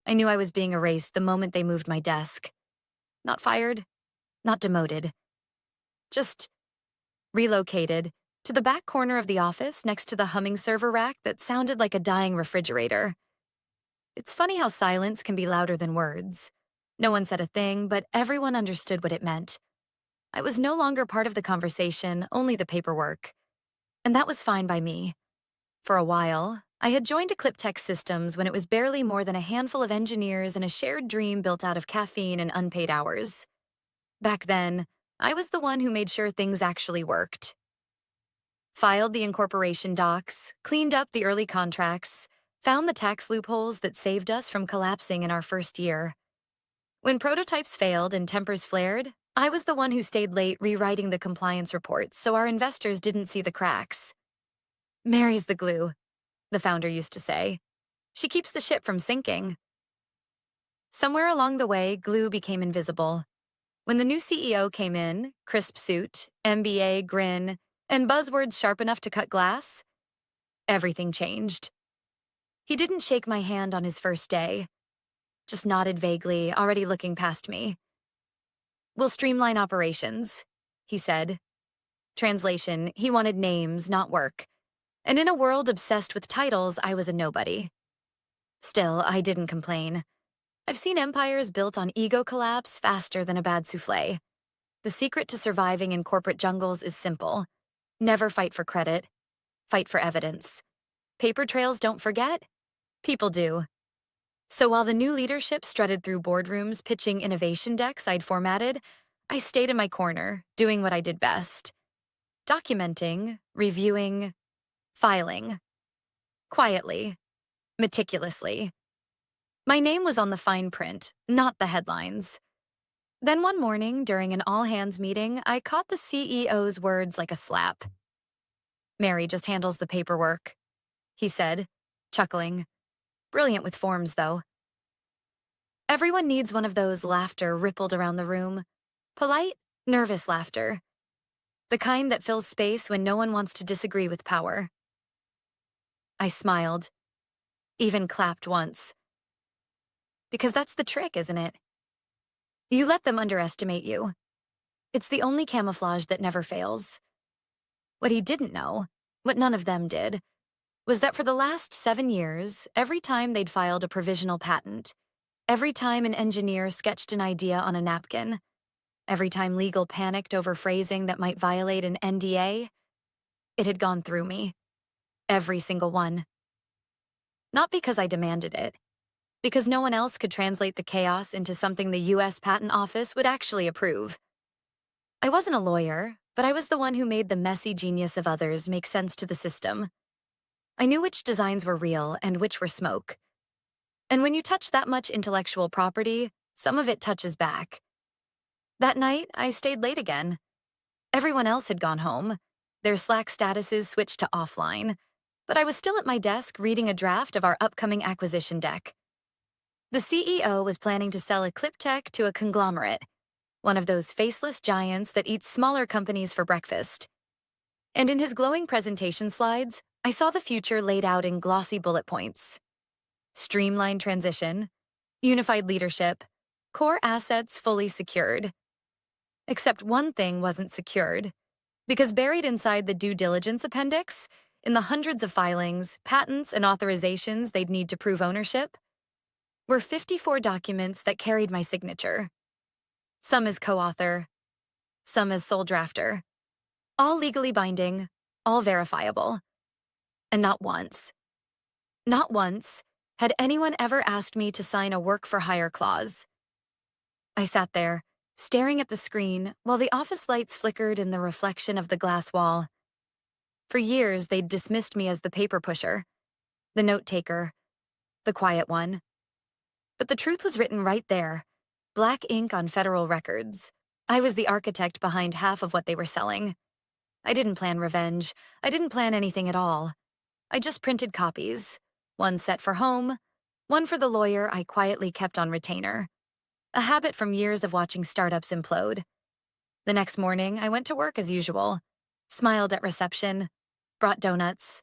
I knew I was being erased the moment they moved my desk. Not fired, not demoted, just relocated to the back corner of the office next to the humming server rack that sounded like a dying refrigerator. It's funny how silence can be louder than words. No one said a thing, but everyone understood what it meant. I was no longer part of the conversation, only the paperwork. And that was fine by me. For a while, I had joined Ecliptech Systems when it was barely more than a handful of engineers and a shared dream built out of caffeine and unpaid hours. Back then, I was the one who made sure things actually worked. Filed the incorporation docs, cleaned up the early contracts, found the tax loopholes that saved us from collapsing in our first year. When prototypes failed and tempers flared, I was the one who stayed late rewriting the compliance reports so our investors didn't see the cracks. "Mary's the glue," the founder used to say. "She keeps the ship from sinking." Somewhere along the way, glue became invisible. When the new CEO came in, crisp suit, MBA grin, and buzzwords sharp enough to cut glass, everything changed. He didn't shake my hand on his first day, just nodded vaguely, already looking past me. "We'll streamline operations," he said. Translation, he wanted names, not work. And in a world obsessed with titles, I was a nobody. Still, I didn't complain. I've seen empires built on ego collapse faster than a bad soufflé. The secret to surviving in corporate jungles is simple. Never fight for credit. Fight for evidence. Paper trails don't forget. People do. So while the new leadership strutted through boardrooms pitching innovation decks I'd formatted, I stayed in my corner, doing what I did best. Documenting, reviewing, filing. Quietly. Meticulously. My name was on the fine print, not the headlines. Then one morning, during an all-hands meeting, I caught the CEO's words like a slap. "Mary just handles the paperwork," he said, chuckling. Brilliant with forms, though. Everyone needs one of those. Laughter rippled around the room. Polite, nervous laughter. The kind that fills space when no one wants to disagree with power. I smiled. Even clapped once. Because that's the trick, isn't it? You let them underestimate you. It's the only camouflage that never fails. What he didn't know, what none of them did, was that for the last 7 years, every time they'd filed a provisional patent, every time an engineer sketched an idea on a napkin, every time legal panicked over phrasing that might violate an NDA, it had gone through me. Every single one. Not because I demanded it, because no one else could translate the chaos into something the US Patent Office would actually approve. I wasn't a lawyer, but I was the one who made the messy genius of others make sense to the system. I knew which designs were real and which were smoke. And when you touch that much intellectual property, some of it touches back. That night, I stayed late again. Everyone else had gone home. Their Slack statuses switched to offline, but I was still at my desk reading a draft of our upcoming acquisition deck. The CEO was planning to sell Ecliptech to a conglomerate, one of those faceless giants that eats smaller companies for breakfast. And in his glowing presentation slides, I saw the future laid out in glossy bullet points. Streamlined transition, unified leadership, core assets fully secured. Except one thing wasn't secured, because buried inside the due diligence appendix, in the hundreds of filings, patents, and authorizations they'd need to prove ownership, were 54 documents that carried my signature. Some as co-author, some as sole drafter. All legally binding, all verifiable. And not once had anyone ever asked me to sign a work-for-hire clause. I sat there, staring at the screen while the office lights flickered in the reflection of the glass wall. For years, they'd dismissed me as the paper pusher, the note-taker, the quiet one. But the truth was written right there, black ink on federal records. I was the architect behind half of what they were selling. I didn't plan revenge. I didn't plan anything at all. I just printed copies, one set for home, one for the lawyer I quietly kept on retainer, a habit from years of watching startups implode. The next morning, I went to work as usual, smiled at reception, brought donuts,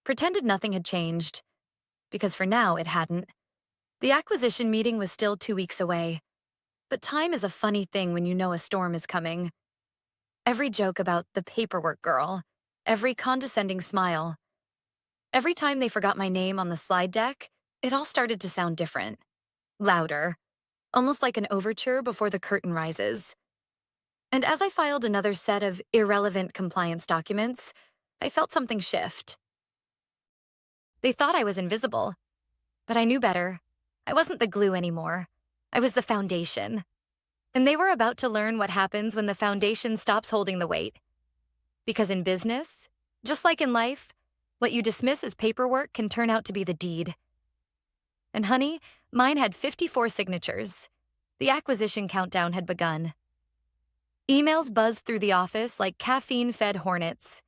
pretended nothing had changed, because for now it hadn't. The acquisition meeting was still 2 weeks away, but time is a funny thing when you know a storm is coming. Every joke about the paperwork girl, every condescending smile, every time they forgot my name on the slide deck, it all started to sound different, louder, almost like an overture before the curtain rises. And as I filed another set of irrelevant compliance documents, I felt something shift. They thought I was invisible, but I knew better. I wasn't the glue anymore. I was the foundation. And they were about to learn what happens when the foundation stops holding the weight. Because in business, just like in life, what you dismiss as paperwork can turn out to be the deed. And honey, mine had 54 signatures. The acquisition countdown had begun. Emails buzzed through the office like caffeine-fed hornets.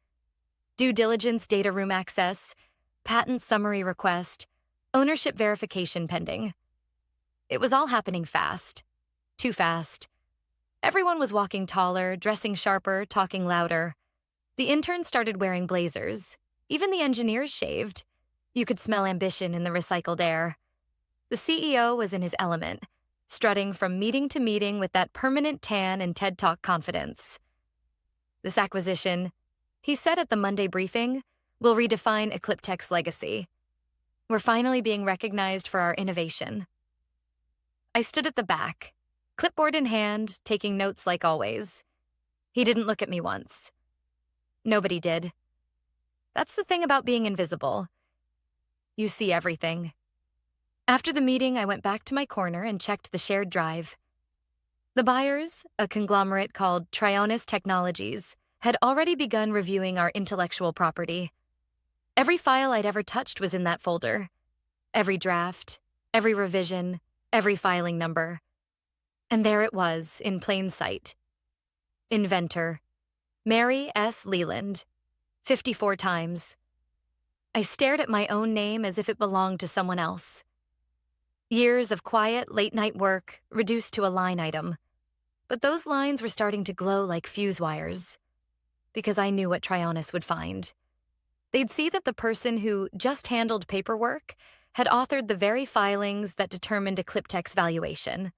Due diligence data room access, patent summary request, ownership verification pending. It was all happening fast. Too fast. Everyone was walking taller, dressing sharper, talking louder. The interns started wearing blazers. Even the engineers shaved. You could smell ambition in the recycled air. The CEO was in his element, strutting from meeting to meeting with that permanent tan and TED Talk confidence. This acquisition, he said at the Monday briefing, will redefine Ecliptech's legacy. We're finally being recognized for our innovation. I stood at the back, clipboard in hand, taking notes like always. He didn't look at me once. Nobody did. That's the thing about being invisible. You see everything. After the meeting, I went back to my corner and checked the shared drive. The buyers, a conglomerate called Trionis Technologies, had already begun reviewing our intellectual property. Every file I'd ever touched was in that folder. Every draft, every revision, every filing number. And there it was, in plain sight. Inventor, Mary S. Leland, 54 times. I stared at my own name as if it belonged to someone else. Years of quiet, late-night work reduced to a line item. But those lines were starting to glow like fuse wires. Because I knew what Trionis would find. They'd see that the person who just handled paperwork had authored the very filings that determined Ecliptech's valuation.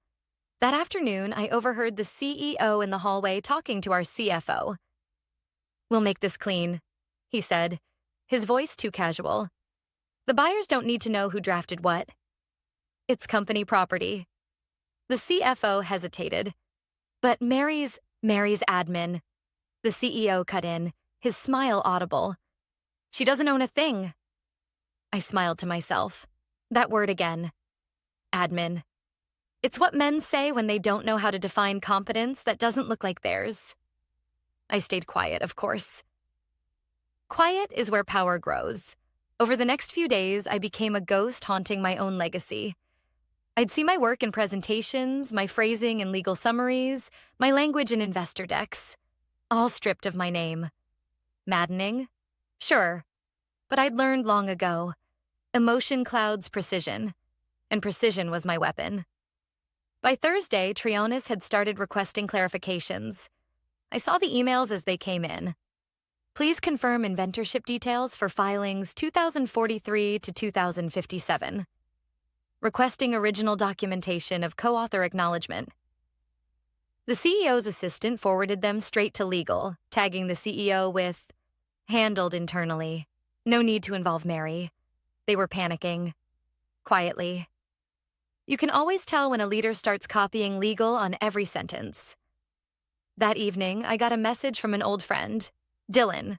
That afternoon, I overheard the CEO in the hallway talking to our CFO. "We'll make this clean," he said, his voice too casual. "The buyers don't need to know who drafted what. It's company property." The CFO hesitated. "But Mary's admin." The CEO cut in, his smile audible. "She doesn't own a thing." I smiled to myself. That word again. Admin. It's what men say when they don't know how to define competence that doesn't look like theirs. I stayed quiet, of course. Quiet is where power grows. Over the next few days, I became a ghost haunting my own legacy. I'd see my work in presentations, my phrasing in legal summaries, my language in investor decks, all stripped of my name. Maddening? Sure. But I'd learned long ago. Emotion clouds precision. And precision was my weapon. By Thursday, Trionis had started requesting clarifications. I saw the emails as they came in. Please confirm inventorship details for filings 2043 to 2057. Requesting original documentation of co-author acknowledgement. The CEO's assistant forwarded them straight to legal, tagging the CEO with, "Handled internally. No need to involve Mary." They were panicking. Quietly. You can always tell when a leader starts copying legal on every sentence. That evening, I got a message from an old friend, Dylan,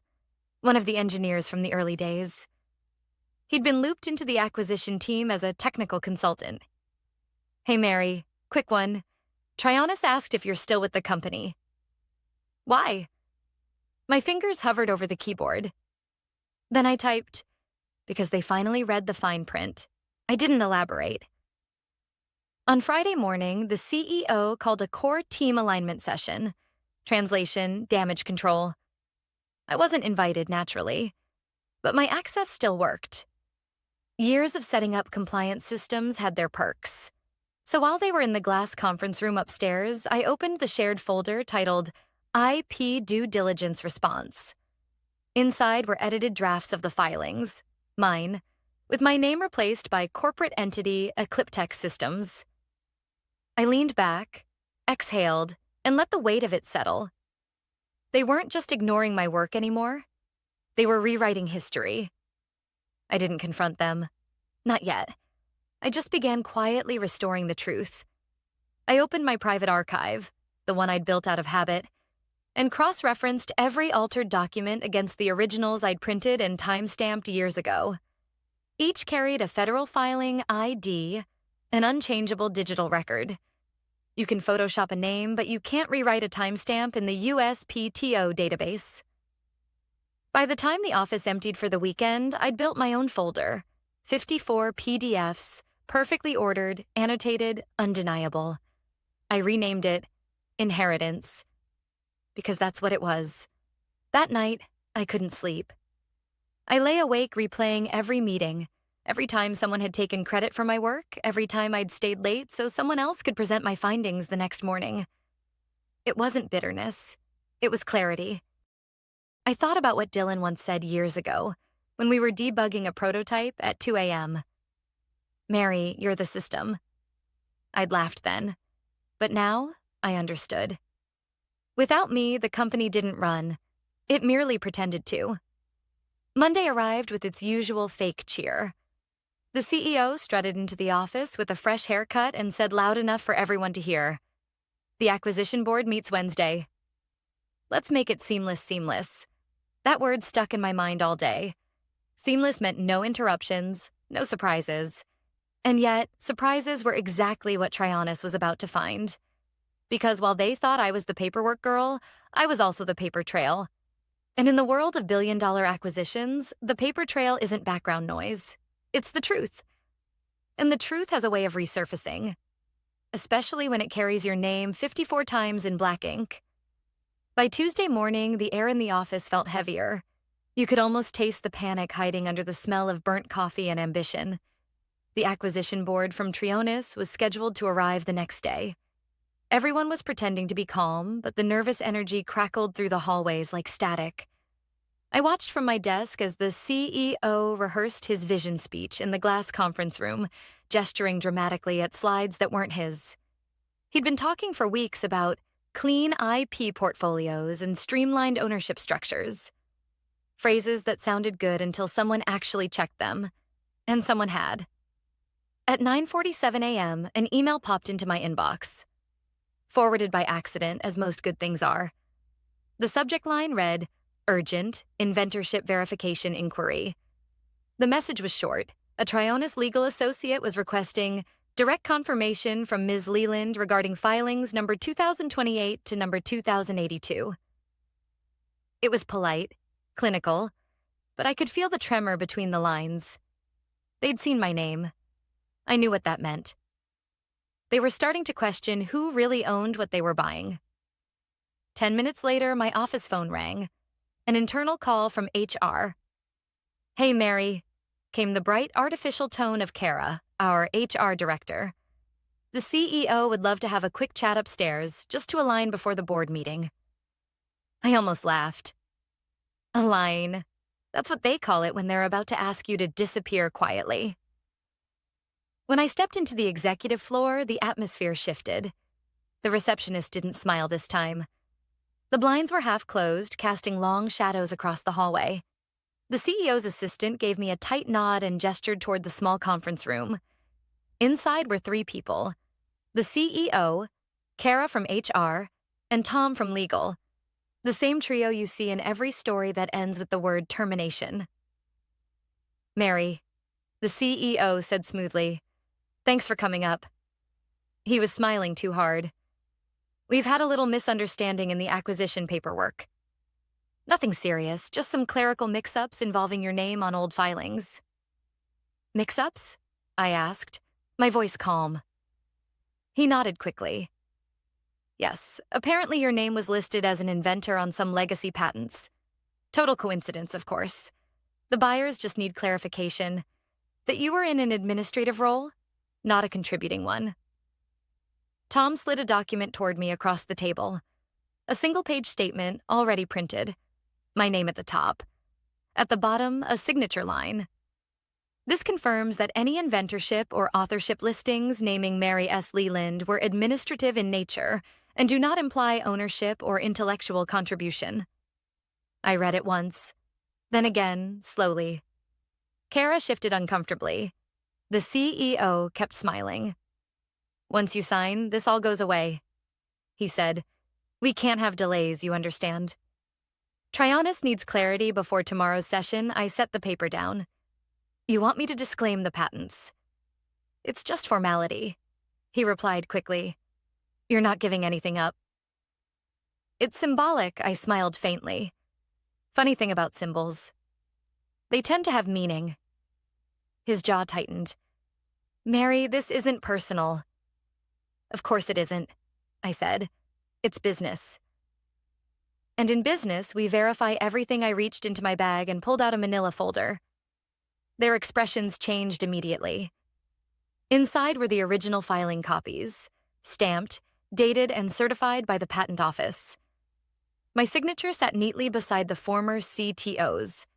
one of the engineers from the early days. He'd been looped into the acquisition team as a technical consultant. "Hey Mary, quick one. Trionis asked if you're still with the company." "Why?" My fingers hovered over the keyboard. Then I typed, "Because they finally read the fine print." I didn't elaborate. On Friday morning, the CEO called a core team alignment session. Translation, damage control. I wasn't invited, naturally, but my access still worked. Years of setting up compliance systems had their perks. So while they were in the glass conference room upstairs, I opened the shared folder titled IP Due Diligence Response. Inside were edited drafts of the filings, mine, with my name replaced by corporate entity Ecliptech Systems. I leaned back, exhaled, and let the weight of it settle. They weren't just ignoring my work anymore. They were rewriting history. I didn't confront them. Not yet. I just began quietly restoring the truth. I opened my private archive, the one I'd built out of habit, and cross-referenced every altered document against the originals I'd printed and time-stamped years ago. Each carried a federal filing ID, an unchangeable digital record. You can Photoshop a name, but you can't rewrite a timestamp in the USPTO database. By the time the office emptied for the weekend, I'd built my own folder, 54 PDFs, perfectly ordered, annotated, undeniable. I renamed it Inheritance, because that's what it was. That night, I couldn't sleep. I lay awake replaying every meeting, every time someone had taken credit for my work, every time I'd stayed late so someone else could present my findings the next morning. It wasn't bitterness. It was clarity. I thought about what Dylan once said years ago, when we were debugging a prototype at 2 a.m. "Mary, you're the system." I'd laughed then, but now I understood. Without me, the company didn't run. It merely pretended to. Monday arrived with its usual fake cheer. The CEO strutted into the office with a fresh haircut and said loud enough for everyone to hear, "The acquisition board meets Wednesday." Let's make it seamless. That word stuck in my mind all day. Seamless meant no interruptions, no surprises. And yet, surprises were exactly what Trionis was about to find. Because while they thought I was the paperwork girl, I was also the paper trail. And in the world of billion-dollar acquisitions, the paper trail isn't background noise. It's the truth. And the truth has a way of resurfacing, especially when it carries your name 54 times in black ink. By Tuesday morning, the air in the office felt heavier. You could almost taste the panic hiding under the smell of burnt coffee and ambition. The acquisition board from Trionis was scheduled to arrive the next day. Everyone was pretending to be calm, but the nervous energy crackled through the hallways like static. I watched from my desk as the CEO rehearsed his vision speech in the glass conference room, gesturing dramatically at slides that weren't his. He'd been talking for weeks about clean IP portfolios and streamlined ownership structures. Phrases that sounded good until someone actually checked them. And someone had. At 9:47 a.m., an email popped into my inbox. Forwarded by accident, as most good things are. The subject line read, "Urgent, Inventorship Verification Inquiry." The message was short. A Trionis legal associate was requesting direct confirmation from Ms. Leland regarding filings number 2028 to number 2082. It was polite, clinical, but I could feel the tremor between the lines. They'd seen my name. I knew what that meant. They were starting to question who really owned what they were buying. 10 minutes later, my office phone rang. An internal call from HR. "Hey, Mary," came the bright, artificial tone of Kara, our HR director. "The CEO would love to have a quick chat upstairs, just to align before the board meeting." I almost laughed. Align. That's what they call it when they're about to ask you to disappear quietly. When I stepped into the executive floor, the atmosphere shifted. The receptionist didn't smile this time. The blinds were half closed, casting long shadows across the hallway. The CEO's assistant gave me a tight nod and gestured toward the small conference room. Inside were 3 people: the CEO, Kara from HR, and Tom from legal. The same trio you see in every story that ends with the word termination. "Mary," the CEO said smoothly, "thanks for coming up." He was smiling too hard. "We've had a little misunderstanding in the acquisition paperwork. Nothing serious, just some clerical mix-ups involving your name on old filings." "Mix-ups?" I asked, my voice calm. He nodded quickly. "Yes, apparently your name was listed as an inventor on some legacy patents. Total coincidence, of course. The buyers just need clarification that you were in an administrative role, not a contributing one." Tom slid a document toward me across the table. A single-page statement, already printed. My name at the top. At the bottom, a signature line. This confirms that any inventorship or authorship listings naming Mary S. Leland were administrative in nature and do not imply ownership or intellectual contribution. I read it once, then again, slowly. Kara shifted uncomfortably. The CEO kept smiling. "Once you sign, this all goes away," he said. "We can't have delays, you understand. Trionis needs clarity before tomorrow's session. I set the paper down. You want me to disclaim the patents?" "It's just formality," he replied quickly. "You're not giving anything up." "It's symbolic," I smiled faintly. Funny thing about symbols. They tend to have meaning. His jaw tightened. "Mary, this isn't personal." "Of course it isn't," I said. "It's business." And in business, we verify everything. I reached into my bag and pulled out a manila folder. Their expressions changed immediately. Inside were the original filing copies, stamped, dated, and certified by the patent office. My signature sat neatly beside the former CTO's.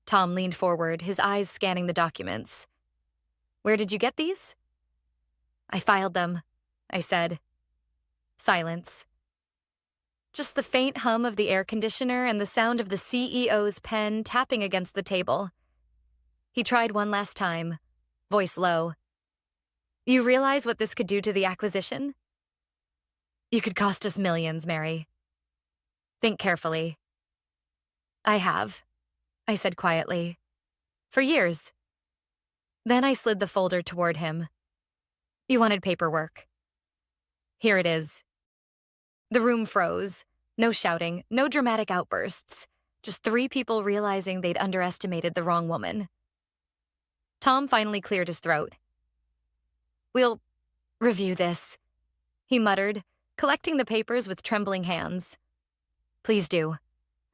Tom leaned forward, his eyes scanning the documents. "Where did you get these?" "I filed them," I said. Silence. Just the faint hum of the air conditioner and the sound of the CEO's pen tapping against the table. He tried one last time, voice low. "You realize what this could do to the acquisition?" "You could cost us millions, Mary." "Think carefully." "I have," I said quietly. "For years." Then I slid the folder toward him. "You wanted paperwork. Here it is." The room froze. No shouting, no dramatic outbursts. Just three people realizing they'd underestimated the wrong woman. Tom finally cleared his throat. "We'll review this," he muttered, collecting the papers with trembling hands. "Please do,"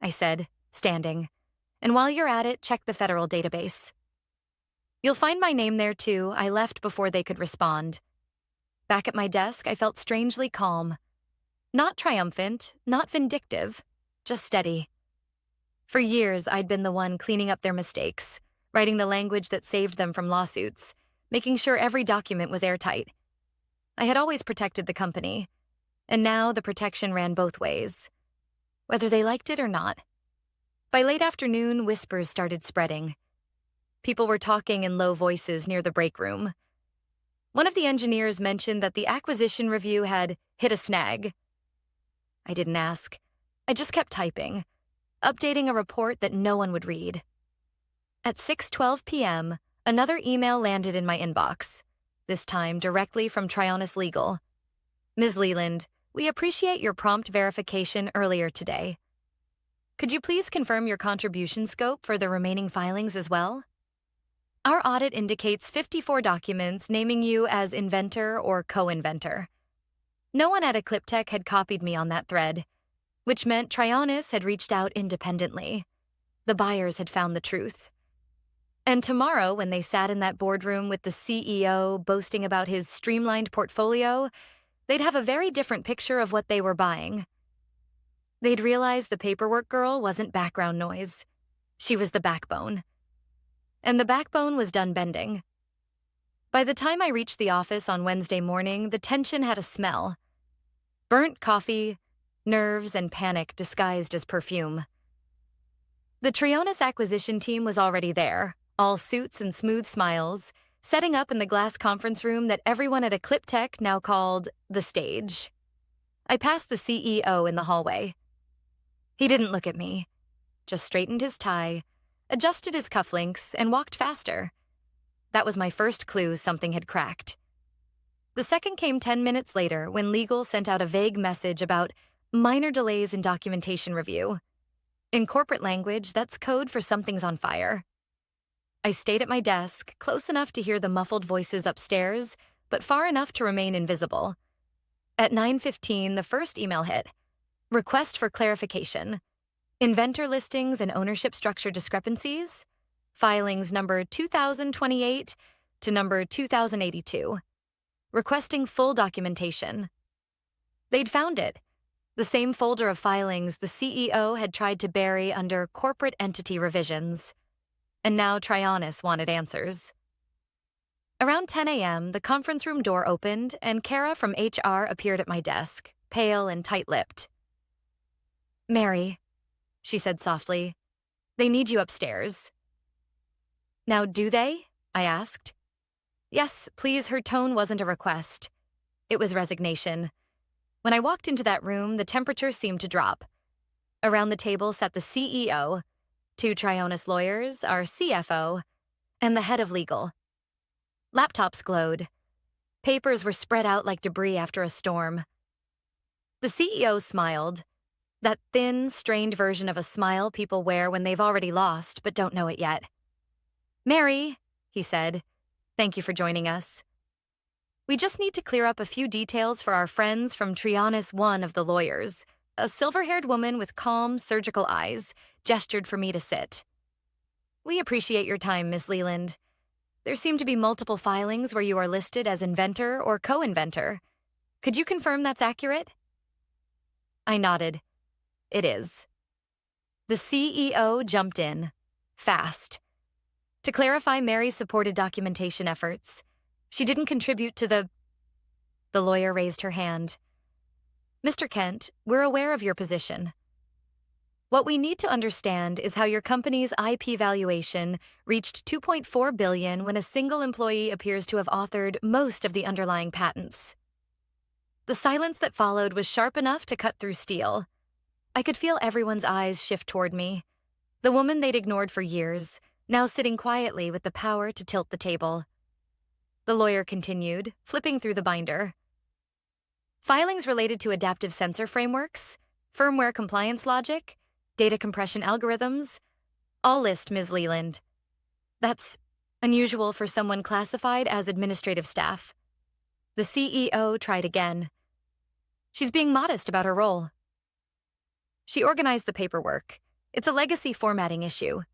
I said, standing. "And while you're at it, check the federal database." "You'll find my name there too." I left before they could respond. Back at my desk, I felt strangely calm. Not triumphant, not vindictive, just steady. For years, I'd been the one cleaning up their mistakes, writing the language that saved them from lawsuits, making sure every document was airtight. I had always protected the company, and now the protection ran both ways, whether they liked it or not. By late afternoon, whispers started spreading. People were talking in low voices near the break room. One of the engineers mentioned that the acquisition review had hit a snag. I didn't ask. I just kept typing, updating a report that no one would read. At 6:12 p.m., another email landed in my inbox, this time directly from Trionis Legal. "Ms. Leland, we appreciate your prompt verification earlier today. Could you please confirm your contribution scope for the remaining filings as well? Our audit indicates 54 documents naming you as inventor or co-inventor. No one at Ecliptech had copied me on that thread, which meant Trionis had reached out independently. The buyers had found the truth. And tomorrow, when they sat in that boardroom with the CEO boasting about his streamlined portfolio, they'd have a very different picture of what they were buying. They'd realize the paperwork girl wasn't background noise. She was the backbone. And the backbone was done bending. By the time I reached the office on Wednesday morning, the tension had a smell. Burnt coffee, nerves, and panic disguised as perfume. The Trionis acquisition team was already there, all suits and smooth smiles, setting up in the glass conference room that everyone at Ecliptech now called the stage. I passed the CEO in the hallway. He didn't look at me, just straightened his tie, adjusted his cufflinks, and walked faster. That was my first clue something had cracked. The second came 10 minutes later when legal sent out a vague message about minor delays in documentation review. In corporate language, that's code for something's on fire. I stayed at my desk, close enough to hear the muffled voices upstairs, but far enough to remain invisible. At 9:15, the first email hit. Request for clarification. Inventor listings and ownership structure discrepancies. Filings number 2028 to number 2082. Requesting full documentation. They'd found it. The same folder of filings the CEO had tried to bury under corporate entity revisions. and now Trionis wanted answers. Around 10 a.m., the conference room door opened, and Kara from HR appeared at my desk, pale and tight-lipped. "Mary," she said softly, "they need you upstairs." "Now, do they?" I asked. "Yes, please." Her tone wasn't a request. It was resignation. When I walked into that room, the temperature seemed to drop. Around the table sat the CEO, two Trionis lawyers, our CFO, and the head of legal. Laptops glowed. Papers were spread out like debris after a storm. The CEO smiled, that thin, strained version of a smile people wear when they've already lost but don't know it yet. "Mary," he said, "thank you for joining us. We just need to clear up a few details for our friends from Trionis One of the lawyers." A silver-haired woman with calm, surgical eyes gestured for me to sit. "We appreciate your time, Miss Leland. There seem to be multiple filings where you are listed as inventor or co-inventor. Could you confirm that's accurate?" I nodded. "It is." The CEO jumped in, fast. To clarify, Mary supported documentation efforts. She didn't contribute to the lawyer raised her hand. "Mr. Kent, we're aware of your position. What we need to understand is how your company's IP valuation reached $2.4 billion when a single employee appears to have authored most of the underlying patents." The silence that followed was sharp enough to cut through steel. I could feel everyone's eyes shift toward me, the woman they'd ignored for years, now sitting quietly with the power to tilt the table. The lawyer continued, flipping through the binder. "Filings related to adaptive sensor frameworks, firmware compliance logic, data compression algorithms, all list Ms. Leland. That's unusual for someone classified as administrative staff." The CEO tried again. "She's being modest about her role. She organized the paperwork. It's a legacy formatting issue."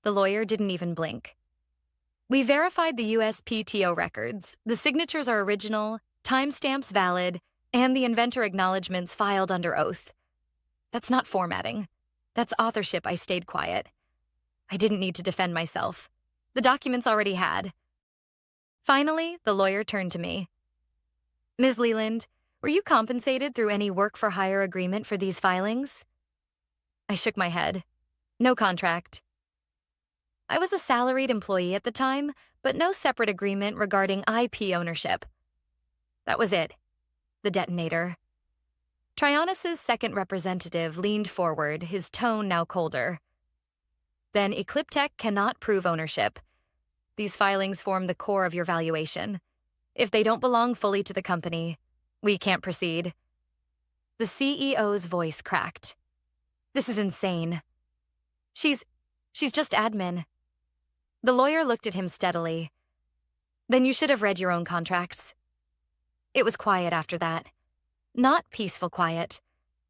The lawyer didn't even blink. "We verified the USPTO records. The signatures are original, timestamps valid, and the inventor acknowledgments filed under oath. That's not formatting. That's authorship." I stayed quiet. I didn't need to defend myself. The documents already had. Finally, the lawyer turned to me. "Ms. Leland, were you compensated through any work-for-hire agreement for these filings?" I shook my head. "No contract." I was a salaried employee at the time, but no separate agreement regarding IP ownership. That was it. The detonator. Trionis' second representative leaned forward, his tone now colder. "Then Ecliptech cannot prove ownership. These filings form the core of your valuation. If they don't belong fully to the company, we can't proceed." The CEO's voice cracked. "This is insane. She's just admin." The lawyer looked at him steadily. "Then you should have read your own contracts." It was quiet after that. Not peaceful quiet,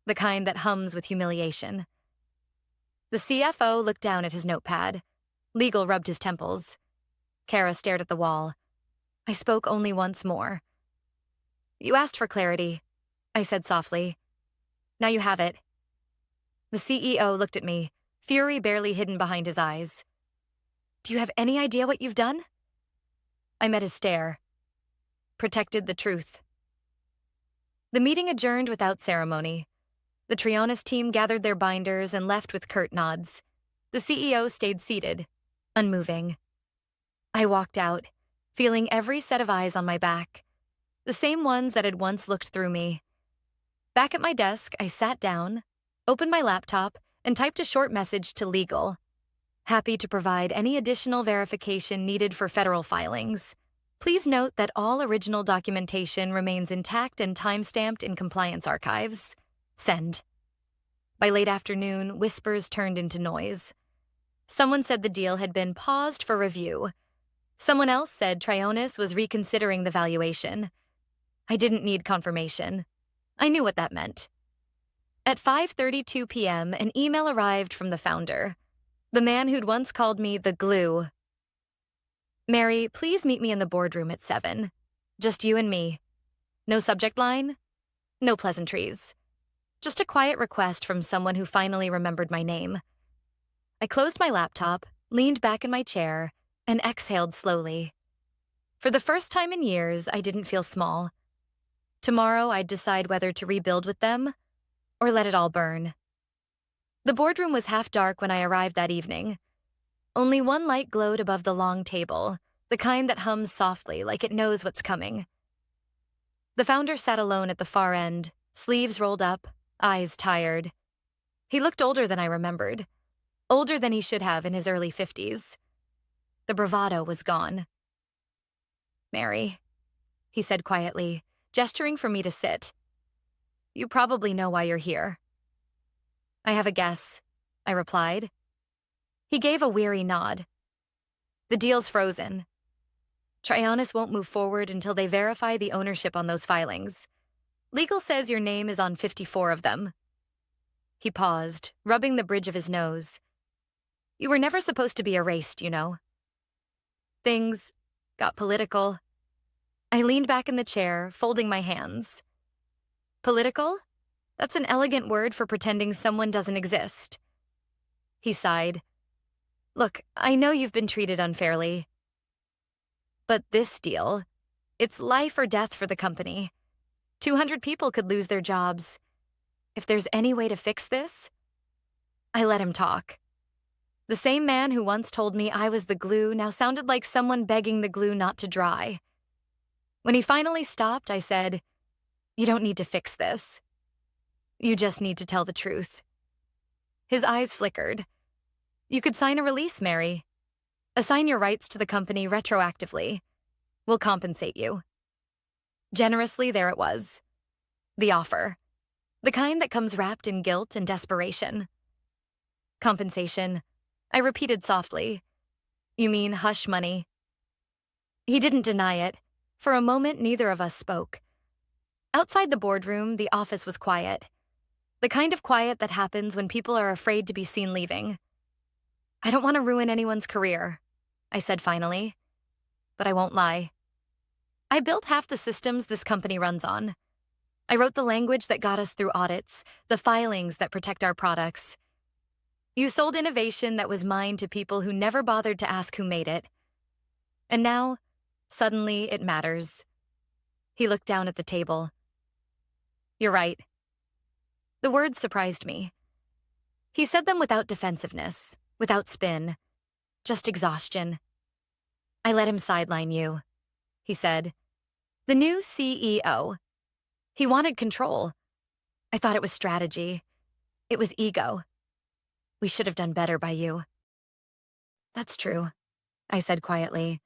the kind that hums with humiliation. The CFO looked down at his notepad. Legal rubbed his temples. Kara stared at the wall. I spoke only once more. "You asked for clarity," I said softly. "Now you have it." The CEO looked at me, fury barely hidden behind his eyes. "Do you have any idea what you've done?" I met his stare. "Protected the truth." The meeting adjourned without ceremony. The Trionis team gathered their binders and left with curt nods. The CEO stayed seated, unmoving. I walked out, feeling every set of eyes on my back, the same ones that had once looked through me. Back at my desk, I sat down, opened my laptop, and typed a short message to legal, happy to provide any additional verification needed for federal filings. Please note that all original documentation remains intact and timestamped in compliance archives. Send. By late afternoon, whispers turned into noise. Someone said the deal had been paused for review. Someone else said Trionis was reconsidering the valuation. I didn't need confirmation. I knew what that meant. At 5:32 p.m., an email arrived from the founder, the man who'd once called me the glue. "Mary, please meet me in the boardroom at 7. Just you and me. No subject line, no pleasantries. Just a quiet request from someone who finally remembered my name." I closed my laptop, leaned back in my chair, and exhaled slowly. For the first time in years, I didn't feel small. Tomorrow, I'd decide whether to rebuild with them or let it all burn. The boardroom was half dark when I arrived that evening. Only one light glowed above the long table, the kind that hums softly like it knows what's coming. The founder sat alone at the far end, sleeves rolled up, eyes tired. He looked older than I remembered, older than he should have in his early 50s. The bravado was gone. "Mary," he said quietly, gesturing for me to sit. "You probably know why you're here." "I have a guess," I replied. He gave a weary nod. "The deal's frozen. Trionis won't move forward until they verify the ownership on those filings. Legal says your name is on 54 of them." He paused, rubbing the bridge of his nose. "You were never supposed to be erased, you know." Things got political. I leaned back in the chair, folding my hands. Political? That's an elegant word for pretending someone doesn't exist. He sighed. "Look, I know you've been treated unfairly. But this deal, it's life or death for the company. 200 people could lose their jobs. If there's any way to fix this..." I let him talk. The same man who once told me I was the glue now sounded like someone begging the glue not to dry. When he finally stopped, I said, "You don't need to fix this. You just need to tell the truth." His eyes flickered. "You could sign a release, Mary. Assign your rights to the company retroactively. We'll compensate you." Generously, there it was. The offer. The kind that comes wrapped in guilt and desperation. "Compensation," I repeated softly. "You mean hush money?" He didn't deny it. For a moment, neither of us spoke. Outside the boardroom, the office was quiet. The kind of quiet that happens when people are afraid to be seen leaving. "I don't want to ruin anyone's career," I said finally. But I won't lie. I built half the systems this company runs on. I wrote the language that got us through audits, the filings that protect our products. You sold innovation that was mine to people who never bothered to ask who made it. And now, suddenly, it matters. He looked down at the table. "You're right." The words surprised me. He said them without defensiveness, without spin, just exhaustion. "I let him sideline you," he said. "The new CEO. He wanted control. I thought it was strategy. It was ego. We should have done better by you." "That's true," I said quietly.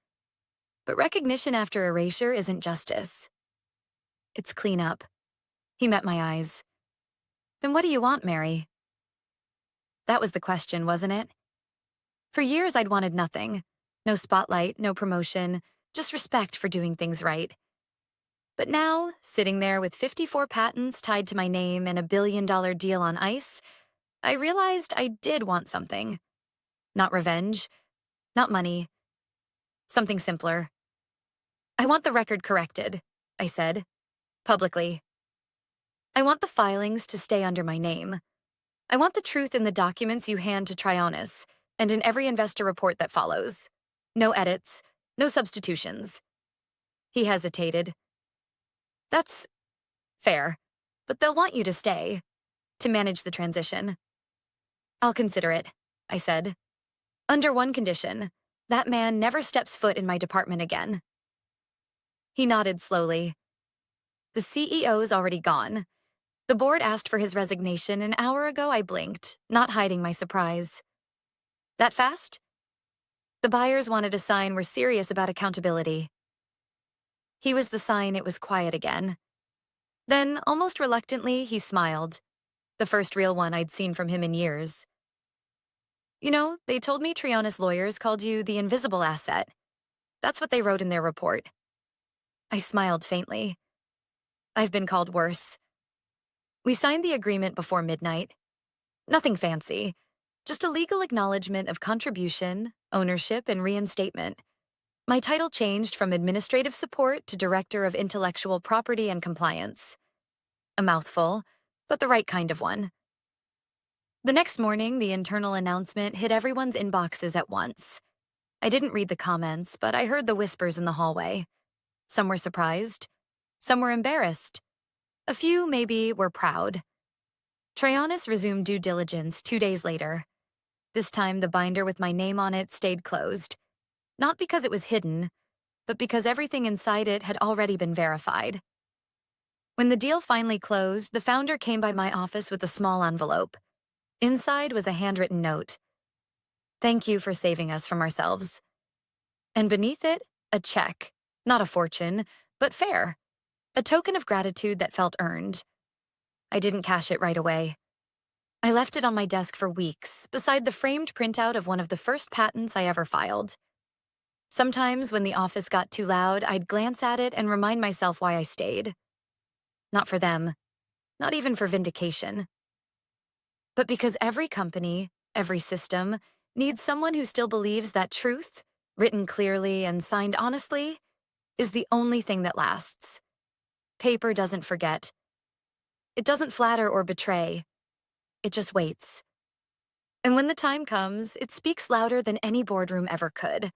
"But recognition after erasure isn't justice. It's cleanup." He met my eyes. "Then what do you want, Mary?" That was the question, wasn't it? For years, I'd wanted nothing. No spotlight, no promotion, just respect for doing things right. But now, sitting there with 54 patents tied to my name and a billion-dollar deal on ice, I realized I did want something. Not revenge, not money, something simpler. "I want the record corrected," I said, publicly. "I want the filings to stay under my name. I want the truth in the documents you hand to Trionis and in every investor report that follows. No edits, no substitutions." He hesitated. "That's fair, but they'll want you to stay, to manage the transition." "I'll consider it," I said. "Under one condition, that man never steps foot in my department again." He nodded slowly. "The CEO's already gone. The board asked for his resignation an hour ago." I blinked, not hiding my surprise. "That fast?" "The buyers wanted a sign we're serious about accountability." He was the sign it was quiet again. Then, almost reluctantly, he smiled. The first real one I'd seen from him in years. "You know, they told me Trionis lawyers called you the invisible asset. That's what they wrote in their report." I smiled faintly. "I've been called worse." We signed the agreement before midnight. Nothing fancy, just a legal acknowledgement of contribution, ownership, and reinstatement. My title changed from administrative support to director of intellectual property and compliance. A mouthful, but the right kind of one. The next morning, the internal announcement hit everyone's inboxes at once. I didn't read the comments, but I heard the whispers in the hallway. Some were surprised, some were embarrassed. A few, maybe, were proud. Trayanis resumed due diligence 2 days later. This time, the binder with my name on it stayed closed. Not because it was hidden, but because everything inside it had already been verified. When the deal finally closed, the founder came by my office with a small envelope. Inside was a handwritten note. "Thank you for saving us from ourselves." And beneath it, a check. Not a fortune, but fair. A token of gratitude that felt earned. I didn't cash it right away. I left it on my desk for weeks, beside the framed printout of one of the first patents I ever filed. Sometimes, when the office got too loud, I'd glance at it and remind myself why I stayed. Not for them, not even for vindication. But because every company, every system, needs someone who still believes that truth, written clearly and signed honestly, is the only thing that lasts. Paper doesn't forget. It doesn't flatter or betray. It just waits. And when the time comes, it speaks louder than any boardroom ever could.